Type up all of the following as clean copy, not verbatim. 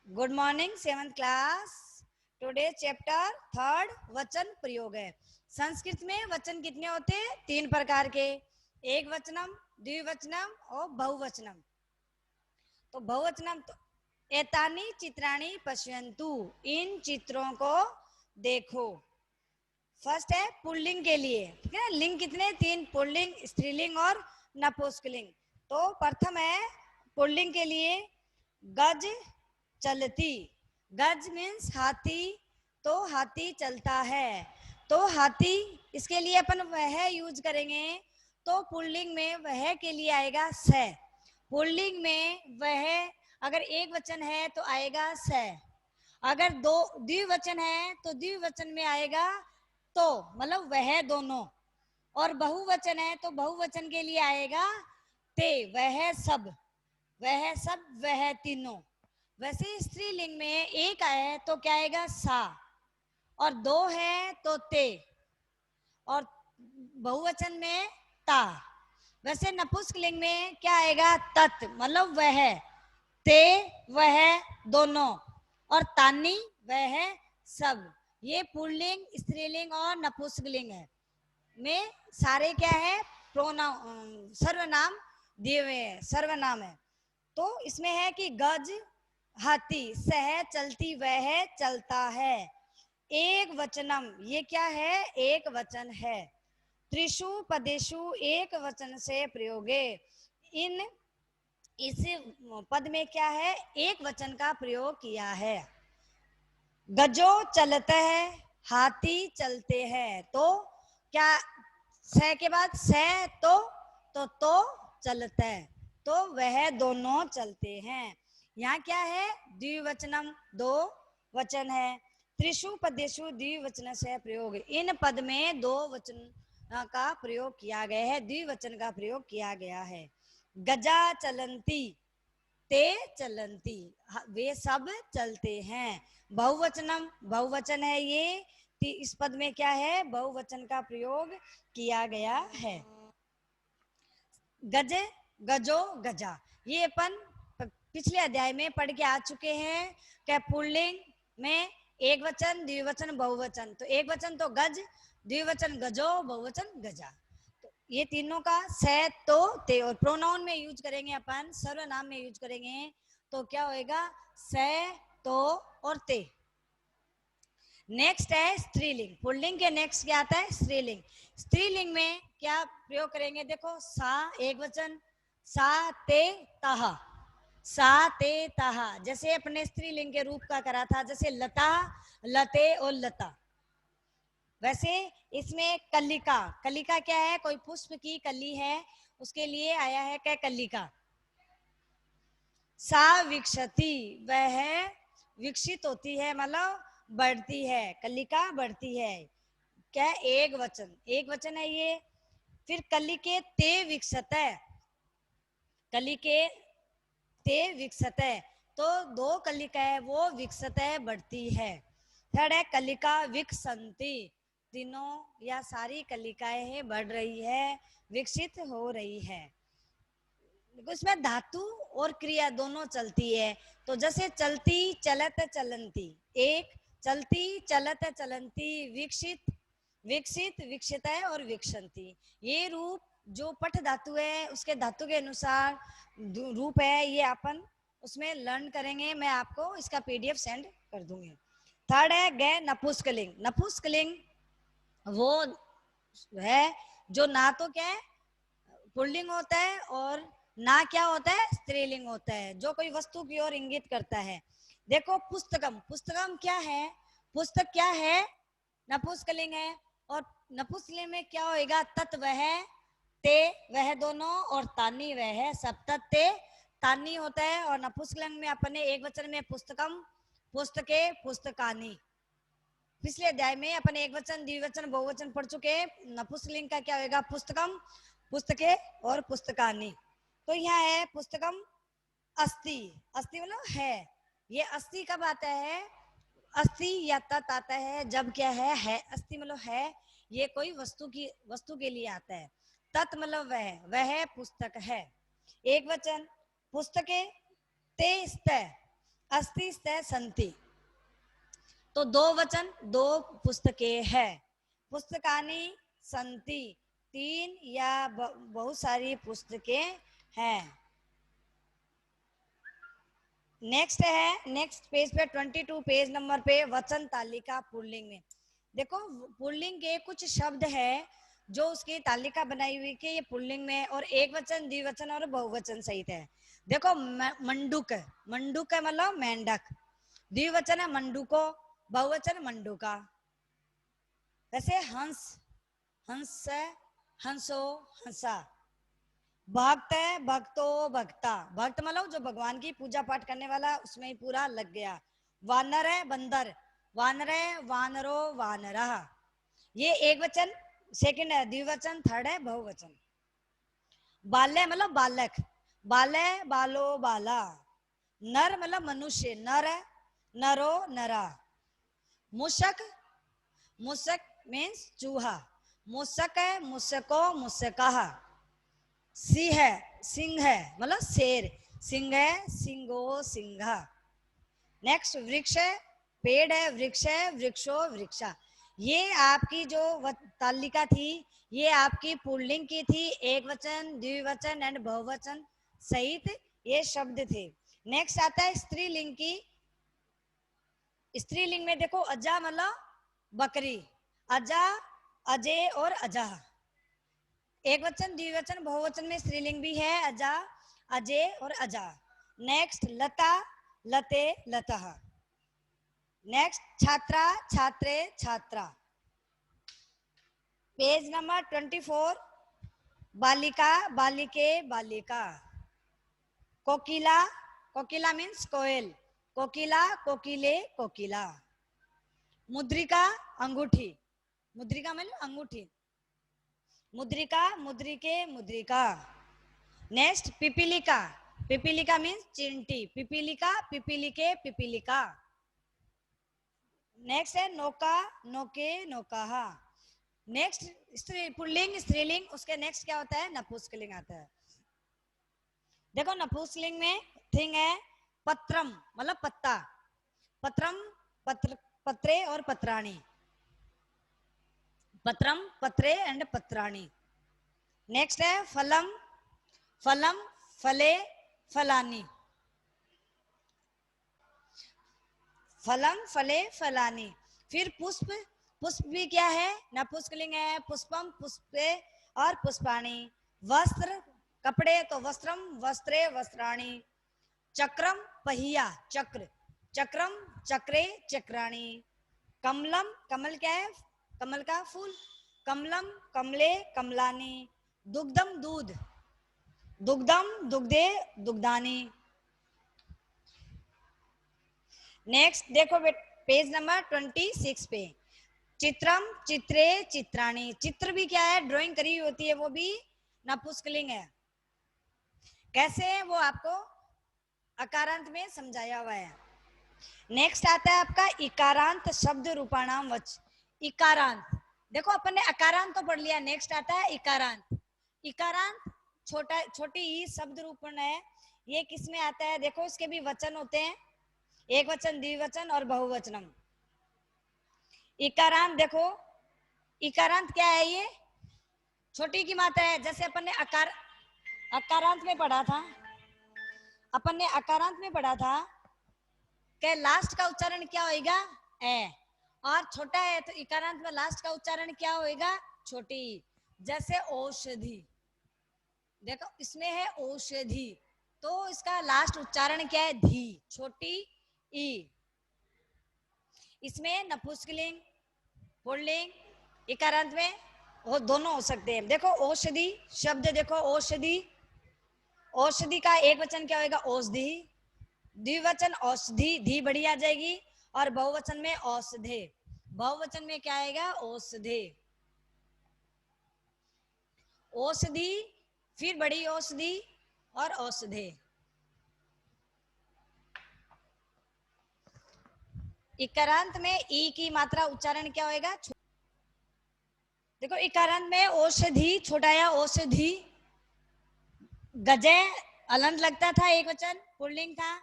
Good morning 7th class. Today chapter 3 वचन प्रयोग है। संस्कृत में वचन कितने होते हैं? 3 प्रकार के, एक वचनम, द्विवचनम और बहुवचनम। तो बहुवचनम तो एतानी चित्राणी पश्यन्तु, इन चित्रों को देखो। फर्स्ट है पुल्लिंग के लिए, ठीक है। लिंग कितने? 3, पुल्लिंग, स्त्रीलिंग और नपुंसकलिंग। तो प्रथम है पुल्लिंग के लिए गज चलती। गज मीन्स हाथी, तो हाथी चलता है। तो हाथी, इसके लिए अपन वह यूज करेंगे, तो पुल्लिंग में वह के लिए आएगा स। पुल्लिंग में वह अगर एक वचन है तो आएगा स, अगर दो द्विवचन है तो द्विवचन में आएगा तो, मतलब वह दोनों। और बहुवचन है तो बहुवचन के लिए आएगा ते, वह सब, वह सब, वह तीनों। वैसे स्त्रीलिंग में एक है तो क्या आएगा? सा, और 2 है तो ते, और बहुवचन में ता। वैसे नपुंसकलिंग में क्या आएगा? तत्, मतलब वह, ते वह दोनों, और तानी वह सब। ये पुल्लिंग, स्त्रीलिंग और नपुंसकलिंग है में सारे क्या है? प्रोनाउन, सर्वनाम दिए हुए हैं, सर्वनाम है। तो इसमें है कि गज हाथी, सह चलती, वह चलता है। एक वचनम, ये क्या है? एक वचन है। त्रिषु पदेषु, एक वचन से प्रयोगे, इन इस पद में क्या है? एक वचन का प्रयोग किया है। गजो चलता है, हाथी चलते हैं। तो क्या स के बाद स, तो चलता है, तो वह दोनों चलते हैं। यहाँ क्या है? द्विवचनम, 2 वचन है। त्रिषु पदेषु द्विवचन से प्रयोग, इन पद में 2 वचन का प्रयोग किया गया है, द्विवचन का प्रयोग किया गया है। गजा चलंती, ते चलंती, वे सब चलते हैं। बहुवचनम, बहुवचन है ये, इस पद में क्या है? बहुवचन का प्रयोग किया गया है। गज, गजो, गजा, ये अपन पिछले अध्याय में पढ़ के आ चुके हैं। क्या पुल्लिंग में एक वचन, द्विवचन, बहुवचन। तो एक वचन तो गज, द्विवचन गजो, बहुवचन गजा। तो ये तीनों का से, तो, ते, और प्रोनाउन में यूज करेंगे अपन, सर्वनाम में यूज करेंगे तो क्या होएगा? से, तो और ते। नेक्स्ट है स्त्रीलिंग। पुल्लिंग के नेक्स्ट क्या आता है? स्त्रीलिंग। स्त्रीलिंग में क्या प्रयोग करेंगे? देखो, सा एक वचन, सा ते तहा, सा ते तहा। जैसे अपने स्त्रीलिंग के रूप का करा था, जैसे लता, लते और लता। वैसे इसमें कलिका, कलिका क्या है? कोई पुष्प की कली है, उसके लिए आया है क्या? कलिका। सा विकसती, वह विकसित होती है, मतलब बढ़ती है, कलिका बढ़ती है। क्या? एक वचन, एक वचन है ये। फिर कली के ते विकसत है, कली के ते विकसत है, तो 2 कलिका है, वो विकसत है, बढ़ती है। थर्ड है कलिका विकसंती, तीनों या सारी कलिकाएं है बढ़ रही है, विकसित हो रही है। उसमें धातु और क्रिया दोनों चलती है। तो जैसे चलती, चलत, चलंती, एक चलती, चलत, चलंती, विकसित, विकसित, विकसित है और विकसंती। ये रूप जो पठ धातु है उसके धातु के अनुसार रूप है, ये अपन उसमें लर्न करेंगे। मैं आपको इसका पीडीएफ सेंड कर दूंगी। थर्ड है गै नपुंसकलिंग। नपुंसकलिंग वो है जो ना तो क्या है? पुल्लिंग होता है, और ना क्या होता है? स्त्रीलिंग होता है, जो कोई वस्तु की ओर इंगित करता है। देखो, पुस्तकम, पुस्तकम क्या है? पुस्तक क्या है? नपुंसकलिंग है। और नपुंसकलिंग में क्या होएगा? तत् वह, ते वह दोनों, और तानी वह सब। तत्ते तानी होता है। और नपुंसकलिंग में अपने एक वचन में पुस्तकम, पुस्तके, पुस्तकानी। पिछले अध्याय में अपन एक वचन, द्विवचन, बहुवचन पढ़ चुके हैं। नपुंसकलिंग का क्या होगा? पुस्तकम, पुस्तके और पुस्तकानी। तो यहाँ है पुस्तकम अस्ति, अस्ति मतलब है। ये अस्ति कब आता है? अस्ति या तत् आता है जब क्या है अस्ति मतलब है, ये कोई वस्तु की, वस्तु के लिए आता है। तत् मतलब वह पुस्तक है। एक वचन पुस्तके ते स्त, अस्ति स्तः सन्ति। तो दो वचन, दो पुस्तकें है। पुस्तकानि सन्ति, तीन या बहुत सारी पुस्तकें हैं। नेक्स्ट है, नेक्स्ट पेज पे 22 पेज नंबर पे वचन तालिका पुल्लिंग में देखो, पुल्लिंग के कुछ शब्द है जो उसकी तालिका बनाई हुई कि ये पुल्लिंग में, और एक वचन, द्विवचन और बहुवचन सहित है। देखो मंडूक, मंडूक है मतलब मेंढक, द्विवचन है मंडूको, बहुवचन मंडूका। वैसे हंस, हंस है हंसो, हंसा। भक्त है भक्तो, भक्ता। भक्त मतलब जो भगवान की पूजा पाठ करने वाला, उसमें ही पूरा लग गया। वानर है बंदर, वानर है वानरो, वानरा। ये एक वचन सेकंड है, द्विवचन थर्ड है बहुवचन। बाल्य मतलब बालक, बाले बालो बाला। नर मतलब मनुष्य, नर है नरो, नरा। मूषक, मूषक मीन्स चूहा, मूषक है मूषको, मूषका। सिंह है, सिंह है मतलब शेर, सिंह है सिंगो, सिंघा। नेक्स्ट वृक्ष है, पेड़ है, वृक्ष है वृक्षो, वृक्षा। ये आपकी जो तालिका थी, ये आपकी पुल्लिंग की थी, एक वचन, द्विवचन एंड बहुवचन सहित ये शब्द थे। नेक्स्ट आता है स्त्रीलिंग की। स्त्रीलिंग में देखो, अजा मतलब बकरी, अजा, अजय और अजा। एक वचन, द्विवचन, बहुवचन में स्त्रीलिंग भी है, अजा, अजय और अजा। नेक्स्ट लता, लते, लतः। नेक्स्ट छात्रा, छात्रे, छात्रा। पेज नंबर 24, बालिका, बालिके, बालिका। कोकिला, कोकिला मीन्स कोयल, कोकिला, कोकिले, कोकिला। मुद्रिका, अंगूठी, मुद्रिका मतलब अंगूठी, मुद्रिका, मुद्रिके, मुद्रिका। नेक्स्ट पिपीलिका, पिपीलिका मीन्स चिंटी, पिपीलिका, पिपीलिके, पिपीलिका। नेक्स्ट है नौका, नौके, नौकाहा। नेक्स्ट स्त्री, पुल्लिंग, स्त्रीलिंग, उसके नेक्स्ट क्या होता है, नपुंसकलिंग आता है। देखो नपुंसकलिंग में थिंग है पत्रम मतलब पत्ता, पत्रम, पत्र, पत्रे और पत्राणी, पत्रम, पत्रे एंड पत्राणी। नेक्स्ट है फलम, फलम, फले, फलानी, फलम, फले, फलानी। फिर पुष्प, पुष्प भी क्या है, नपुंसकलिंग है, पुष्पम, पुष्पे और पुष्पाणी। वस्त्र, कपड़े तो वस्त्रम, वस्त्रे, वस्त्राणी। चक्रम, पहिया, चक्र, चक्रम, चक्रे, चक्राणी। कमलम, कमल क्या है, कमल का फूल, कमलम, कमले, कमलानी। दुग्धम, दूध, दुग्धम, दुग्धे, दुग्धानी। नेक्स्ट देखो पेज नंबर 26 पे, चित्रम, चित्रे, चित्राणी। चित्र भी क्या है, ड्राइंग करी होती है, वो भी नपुंसकलिंग है। कैसे है वो आपको अकारांत में समझाया हुआ है। नेक्स्ट आता है आपका इकारांत शब्द रूपाणाम वच। इकारांत, देखो अपन ने अकारांत तो पढ़ लिया, नेक्स्ट आता है इकारांत। इकारांत छोटा, छोटी ही शब्द रूपण है। ये किस में आता है, देखो इसके भी वचन होते हैं, एक वचन, द्विवचन और बहुवचनम। इकारांत देखो, इकारांत क्या है, ये छोटी की मात्रा है। जैसे अपन ने अकारांत में पढ़ा था, अपन ने अकारांत में पढ़ा था कि लास्ट का उच्चारण क्या होएगा, ए, और छोटा है तो इकारांत में लास्ट का उच्चारण क्या होएगा, छोटी। जैसे औषधि, देखो इसमें है औषधि, तो इसका लास्ट उच्चारण क्या है, धी, छोटी ई। इसमें नपुंसकलिंग, पुल्लिंग, इकारांत में वो दोनों हो सकते हैं। देखो औषधि शब्द, देखो औषधि, औषधि का एक वचन क्या होगा, औषधि, द्विवचन औषधि, धी बड़ी आ जाएगी, और बहुवचन में औषधे, बहुवचन में क्या आएगा, औषधे, औषधि, फिर बड़ी औषधि और औषधे। इकारांत में ई की मात्रा उच्चारण क्या होएगा, देखो इकारांत में औषधि छोटा या औषधि, गजय अलंत लगता था, एक वचन पुल्लिंग था।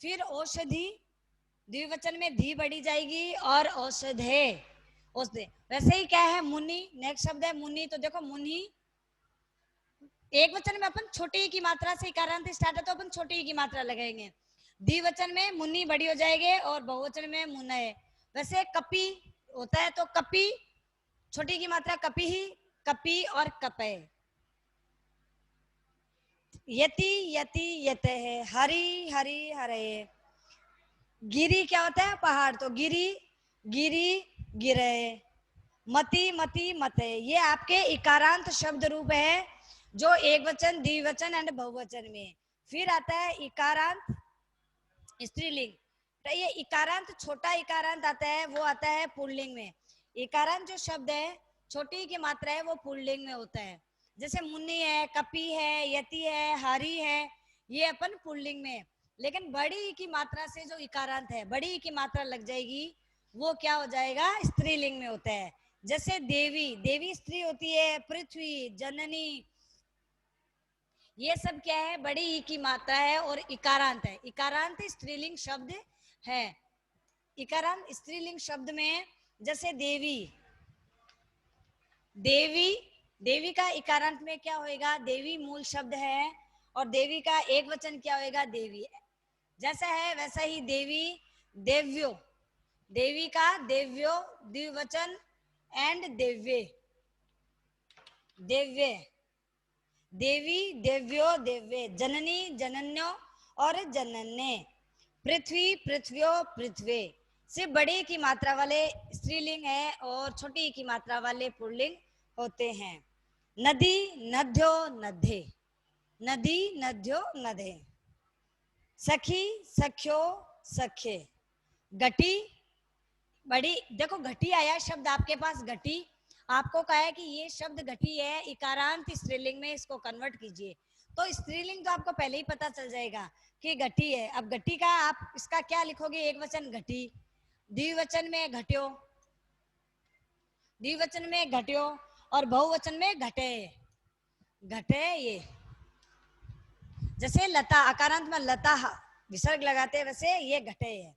फिर औषधि, द्विवचन में धी बढ़ी जाएगी और औषधे, औषधे। वैसे ही क्या है मुनि, नेक्स्ट शब्द है मुनि, तो देखो मुनि एक वचन में अपन छोटी ई की मात्रा से इकारांत स्टार्ट है तो अपन छोटी ई की मात्रा लगाएंगे। द्विवचन में मुनि बड़ी हो जाएगी और बहुवचन में मुनय। वैसे कपि होता है तो कपि छोटी की मात्रा कपि ही, कपि और कपय। यति यति यते है, हरि हरि हरे। गिरी क्या होता है पहाड़, तो गिरी गिरी गिरे। मति मति मते, ये आपके इकारांत शब्द रूप है जो एक वचन, द्विवचन एंड बहुवचन में। फिर आता है इकारांत स्त्रीलिंग, तो ये इकारांत छोटा इकारांत आता है, वो आता है पुल्लिंग में। इकारांत जो शब्द है छोटी की मात्रा है वो पुल्लिंग में होता है। जैसे मुन्नी है, कपि है, यति है, हरि है, ये अपन पुल्लिंग में। लेकिन बड़ी ई की मात्रा से जो इकारांत है, बड़ी ई की मात्रा लग जाएगी, वो क्या हो जाएगा, स्त्रीलिंग में होता है। जैसे देवी, देवी स्त्री होती है, पृथ्वी, जननी, ये सब क्या है, बड़ी ई की मात्रा है और इकारांत है। इकारांत स्त्रीलिंग शब्द है। इकारांत स्त्रीलिंग शब्द में जैसे देवी, देवी, देवी का इकारांत में क्या होएगा, देवी मूल शब्द है और देवी का एक वचन क्या होएगा, देवी। जैसा है वैसा ही देवी, देव्यो, देवी का देव्यो द्विवचन एंड देव्ये, देव्य, देवी देव्यो देव्ये, जननी जनन्यो और जनन्ने। पृथ्वी पृथ्व्यो पृथ्वे। सिर्फ बड़ी की मात्रा वाले स्त्रीलिंग है और छोटी की मात्रा वाले पुल्लिंग होते हैं। नदी नद्यो नद्धे, नदी नद्यो नदे। सखी सख्यो सखे। घटी, बड़ी, देखो घटी आया शब्द आपके पास, घटी आपको कहा है कि ये शब्द घटी है, इकारांत स्त्रीलिंग में इसको कन्वर्ट कीजिए। तो स्त्रीलिंग तो आपको पहले ही पता चल जाएगा कि घटी है। अब घटी का आप इसका क्या लिखोगे, एक वचन घटी, द्विवचन में घट्यो, द्विवचन में घट्यो और बहुवचन में घटे, घटे ये। जैसे लता, अकारांत में लता विसर्ग लगाते हैं, वैसे ये घटे है।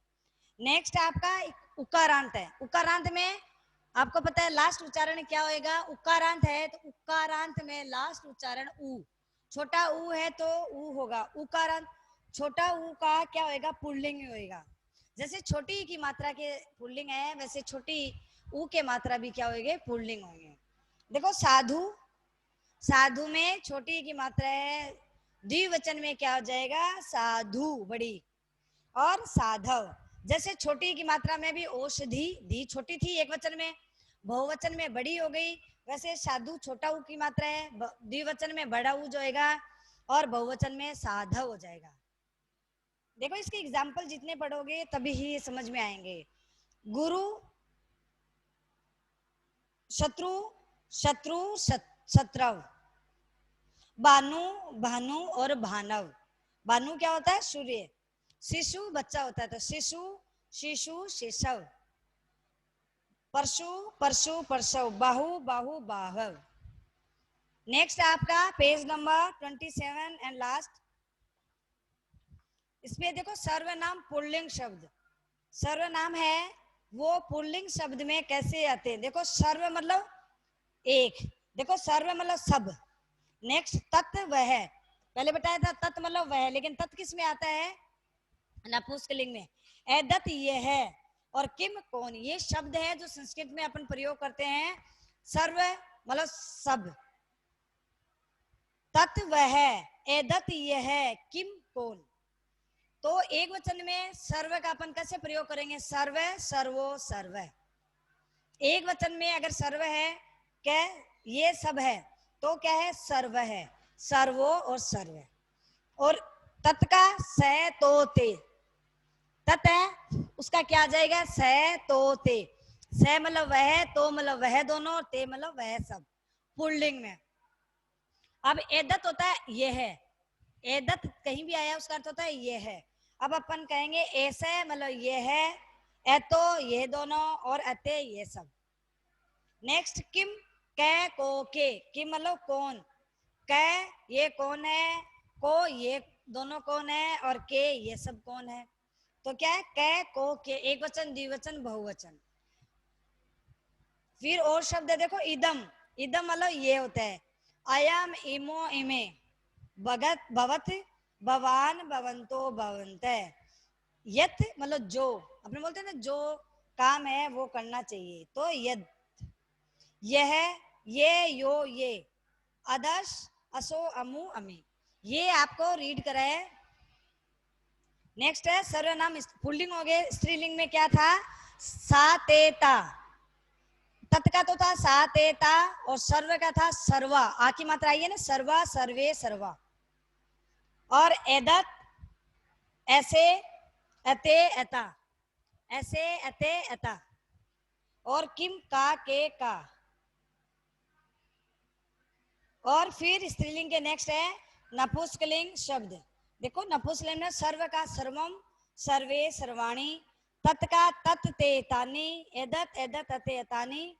नेक्स्ट आपका उकारांत है। उकारांत में आपको पता है लास्ट उच्चारण क्या होएगा, उकारांत है तो उकारांत में लास्ट उच्चारण उ, छोटा उ है तो उ होगा। उकारांत छोटा उ का क्या होएगा, पुल्लिंग में होएगा। जैसे छोटी की मात्रा के पुल्लिंग है, वैसे छोटी उ के मात्रा भी क्या होएंगे, पुल्लिंग होंगे। देखो साधु, साधु में छोटी की मात्रा है, द्विवचन में क्या हो जाएगा, साधु बड़ी। और साधव, जैसे छोटी की मात्रा में भी औषधि, धी छोटी थी एक वचन में, बहुवचन में बड़ी हो गई, वैसे साधु छोटा ऊ की मात्रा है, द्विवचन में बड़ा ऊ जाएगा और बहुवचन में साधव हो जाएगा। देखो इसके एग्जाम्पल जितने पढ़ोगे तभी ही समझ में आएंगे। गुरु, शत्रु, शत्रु शत्रव। बानु, भानु और भानव। बानु क्या होता है, सूर्य। शिशु बच्चा होता है तो शिशु शिशु शिशव। परशु परशु परसव। बाहु बाहु बाहव। नेक्स्ट आपका पेज नंबर 27 एंड लास्ट। इसमें देखो सर्वनाम पुल्लिंग शब्द, सर्वनाम है वो पुल्लिंग शब्द में कैसे आते हैं। देखो सर्व मतलब एक, देखो सर्व मतलब सब। नेक्स्ट तत्व वह, पहले बताया था तत्व मतलब वह, लेकिन तत्व किस में आता है, नपुंसकलिंग में। एदत ये है और किम कौन, ये शब्द है जो संस्कृत में अपन प्रयोग करते हैं। सर्व मतलब सब, तत्व है, एदत ये है, किम कौन। तो एक वचन में सर्व का अपन कैसे प्रयोग करेंगे, सर्व सर्वो सर्व। एक वचन में अगर सर्व है, क्या ये सब है, तो क्या है, सर्व है, सर्वो और सर्व। और तत् का स तो ते, तत् है उसका क्या आ जाएगा, स तो ते। स मतलब वह, तो मतलब वह दोनों, और ते मतलब वह सब, पुल्लिंग में। अब एदत होता है ये है, एदत कहीं भी आया उसका अर्थ होता है ये है। अब अपन कहेंगे ऐसे मतलब ये है, एतो ये दोनों, और अते ये सब। नेक्स्ट किम, कै को के, किम मतलब कौन, कै ये कौन है, को ये दोनों कौन है और के ये सब कौन है? तो क्या है, कै को के, एक वचन, द्विवचन, बहुवचन। फिर और शब्द है देखो, इदम। इदम मतलब ये होता है, अयम, इमो, इमे, भगत, भवत, भवान, भवंतो, भवंत। यत मतलब जो, अपने बोलते हैं ना जो काम है वो करना चाहिए, तो यद। यह, ये, यो, ये, अदश, असो, अमु, अमी, ये आपको रीड करा है। नेक्स्ट है सर्वनाम, पुल्लिंग हो गए। स्त्रीलिंग में क्या था, सा, ते, ता। तत् का तो था सा, ते, ता, और सर्व का था सर्वा। आ की मात्रा आई है ना, सर्वा, सर्वे, सर्वा। और एदत, ऐसे, अते, अता, ऐसे, अते, अता। और किम, का, के, का। और फिर स्त्रीलिंग के नेक्स्ट है नपुंसकलिंग शब्द। देखो नपुंसकलिंग में सर्व का सर्वम, सर्वे, सर्वाणी, तत् का तत्, ते, तानि, एदत, एदत, अते, अतानि,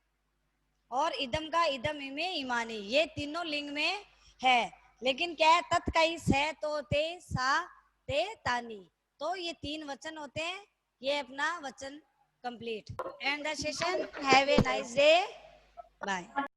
और इदम का इदम, इमे, इमानी। ये तीनों लिंग में है, लेकिन क्या है, तत् का ही है तो ते, सा, ते, तानी। तो ये तीन वचन होते हैं। ये अपना वचन complete. And the session, have a nice day, bye.